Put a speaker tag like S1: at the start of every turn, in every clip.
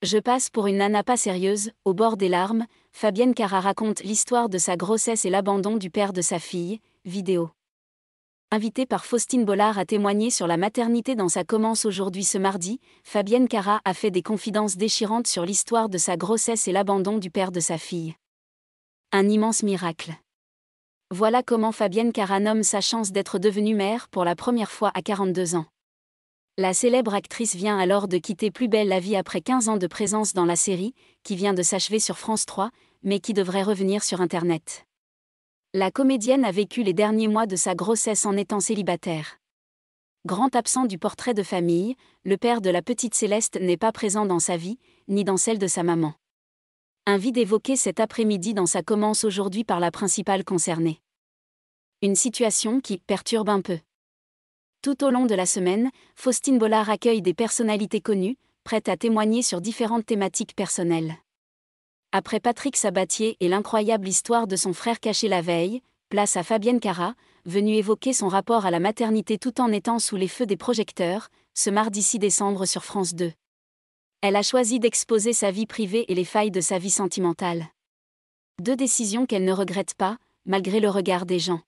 S1: Je passe pour une nana pas sérieuse, au bord des larmes, Fabienne Cara raconte l'histoire de sa grossesse et l'abandon du père de sa fille, vidéo. Invitée par Faustine Bollard à témoigner sur la maternité dans sa Commence aujourd'hui ce mardi, Fabienne Cara a fait des confidences déchirantes sur l'histoire de sa grossesse et l'abandon du père de sa fille. Un immense miracle. Voilà comment Fabienne Cara nomme sa chance d'être devenue mère pour la première fois à 42 ans. La célèbre actrice vient alors de quitter Plus belle la vie après 15 ans de présence dans la série, qui vient de s'achever sur France 3, mais qui devrait revenir sur Internet. La comédienne a vécu les derniers mois de sa grossesse en étant célibataire. Grand absent du portrait de famille, le père de la petite Céleste n'est pas présent dans sa vie, ni dans celle de sa maman. Un vide évoqué cet après-midi dans sa Commence aujourd'hui par la principale concernée. Une situation qui perturbe un peu. Tout au long de la semaine, Faustine Bollard accueille des personnalités connues, prêtes à témoigner sur différentes thématiques personnelles. Après Patrick Sabatier et l'incroyable histoire de son frère caché la veille, place à Fabienne Cara, venue évoquer son rapport à la maternité tout en étant sous les feux des projecteurs, ce mardi 6 décembre sur France 2. Elle a choisi d'exposer sa vie privée et les failles de sa vie sentimentale. Deux décisions qu'elle ne regrette pas, malgré le regard des gens.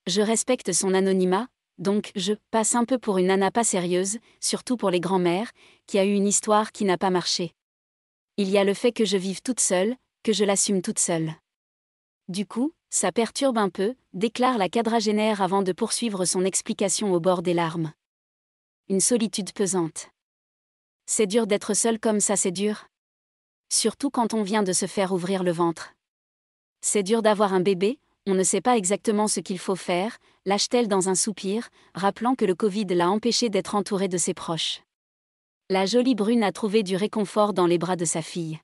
S1: Je respecte son anonymat, donc je passe un peu pour une nana pas sérieuse, surtout pour les grands-mères, qui a eu une histoire qui n'a pas marché. Il y a le fait que je vive toute seule, que je l'assume toute seule. Du coup, ça perturbe un peu, déclare la quadragénaire avant de poursuivre son explication au bord des larmes. Une solitude pesante. C'est dur d'être seule comme ça, c'est dur. Surtout quand on vient de se faire ouvrir le ventre. C'est dur d'avoir un bébé, on ne sait pas exactement ce qu'il faut faire, lâche-t-elle dans un soupir, rappelant que le Covid l'a empêchée d'être entourée de ses proches. La jolie brune a trouvé du réconfort dans les bras de sa fille.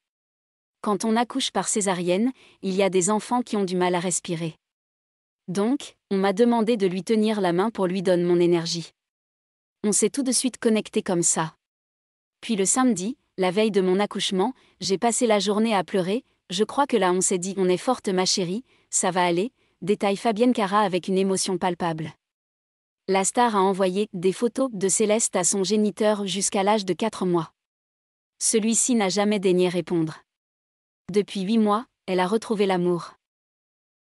S1: Quand on accouche par césarienne, il y a des enfants qui ont du mal à respirer. Donc, on m'a demandé de lui tenir la main pour lui donner mon énergie. On s'est tout de suite connecté comme ça. Puis le samedi, la veille de mon accouchement, j'ai passé la journée à pleurer, je crois que là on s'est dit « on est forte ma chérie, ça va aller », détaille Fabienne Cara avec une émotion palpable. La star a envoyé des photos de Céleste à son géniteur jusqu'à l'âge de 4 mois. Celui-ci n'a jamais daigné répondre. Depuis 8 mois, elle a retrouvé l'amour.